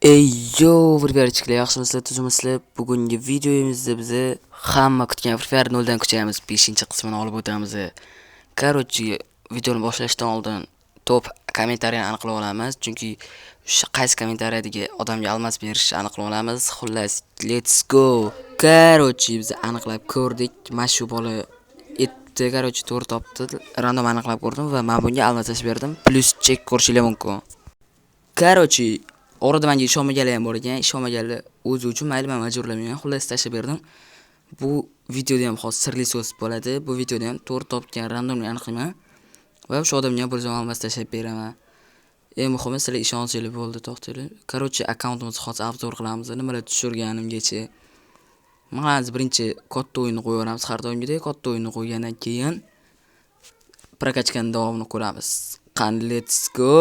Ey yo, Free yaxshimisizlar, tuzimizlar. Bugungi videomizda biz hamma kutgan Free Fire 0 dan kuchayamiz 5-qismini olib o'tamiz. Короче, videoni boshlashdan oldin top kommentariyani aniqlab olamiz, chunki qaysi kommentariyadagi odamga almas berishni aniqlab olamiz. Xullas, let's go. Короче, biz aniqlab ko'rdik. Mana shu bola etdi, короче, to'g'ri topdi. Random aniqlab ko'rdim va men bunga almash berdim. Plus check ko'rishingiz mumkin. Короче, orada menga ishonmaganlar ham bor ekan, ishonmaganlar o'zi uchun mayli, men majburlamayman. Xullas tashlab berdim. Bu videoda ham xos sirli so'z bo'ladi. Bu videoda ham to'g'ri topgan randomni aniqlayman va o'sha odamga ham bir zaman almas tashlab beraman. Eng muhimi sizlar ishonchli bo'ldi, to'xtanglar. Короче, akkauntimizni hozir obzor qilamiz. Nimalar tushirganimgacha. Mana birinchi katta o'yinni qo'yamiz. Har doimgidek katta o'yinni qo'ygandan keyin prokachkaning davomini ko'ramiz. Qani, let's go.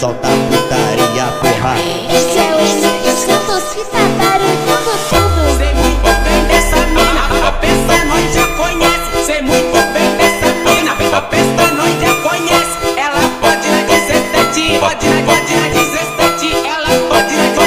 Solta a putaria, porra. Escutos que trataram tudo. Sei muito bem dessa mina, a peça nós já conhece. Sei muito bem dessa mina, a peça nós já conhece. Ela pode na 17, pode na 17. Ela pode na 17.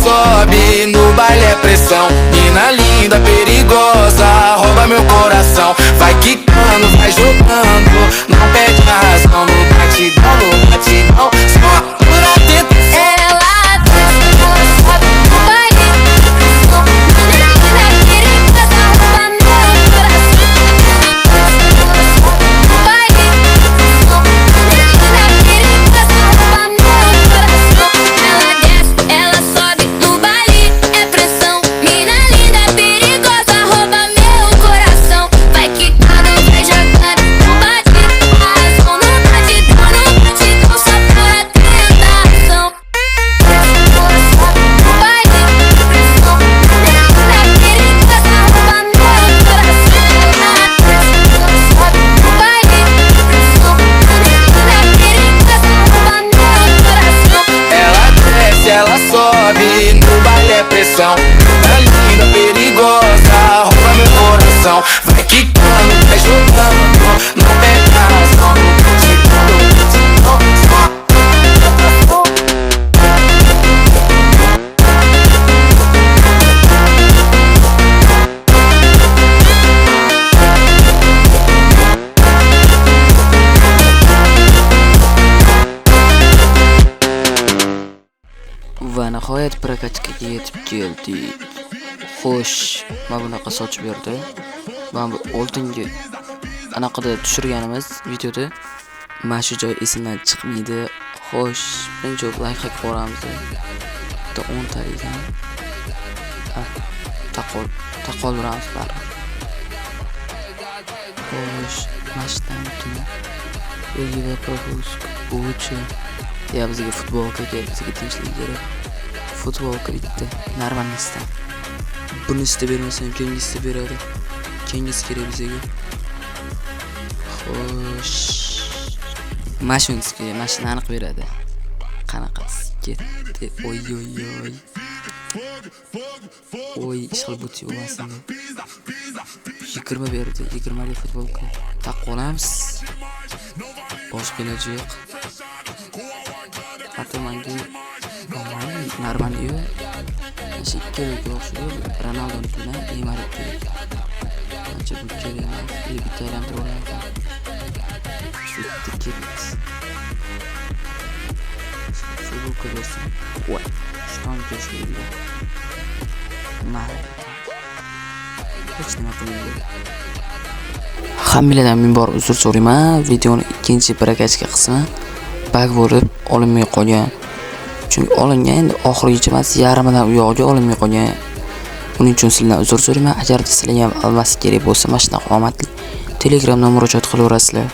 Sobe no baile é pressão, mina linda, perigosa, rouba meu coração. Vai quicando, vai jogando, não perde a razão. No batidão, só por atento. Ela desce, ela sobe no baile. Menina perigosa, rouba meu coração. No baile. Menina perigosa, rouba meu coração. Ela desce, ela sobe no baile, é pressão. Mina yetib keldik. Xo'sh, mana bunaqa sochib berdi. Mana bu oldingi anaqada tushirganimiz videoda mana shu joy esimdan chiqmaydi. Xo'sh, birinchi like ko'ramiz. Bitta 10 ta ekan. Taqol uramiz baribir. Xo'sh, mashtan tuni. O'ziga propust o'chi. Ya bizga futbolka kerak, bizga tinchlik kerak. Futbolka bitta, normalnistan. Buni istib bermasam, keyingisi beradi. Keyingisi kerak bizga. Xo'sh. Mashinasiga mashina aniq beradi. Qanaqasi ketdi. Oy. Oy, ishqil buti bo'lmasin. 20 berdi, 20 ga futbolka. Taqolamiz. Boshqa iloji yo'q. Atamangi normal yu. Shikkelik o'xshaydi. Ronaldo'nikidan Neymar kerak. Ancha bu kerak emas. Bitta aylantirib shu tiket. Futbolka bo'lsin. Voy, shton ko'rishdi. Hech nima qilmaydi. Hammalardan men bor uzr so'rayman. Videoning ikkinchi birakachka qismi bug bo'lib olinmay qolgan. Chunki olingan endi oxirigacha emas, yarimidan u yoqqa olinmay qolgan. Buning uchun sizlardan uzr so'rayman. Agar sizlarga ham almasi kerak bo'lsa, mana shunaqa omadli Telegramdan murojaat qilaverasizlar.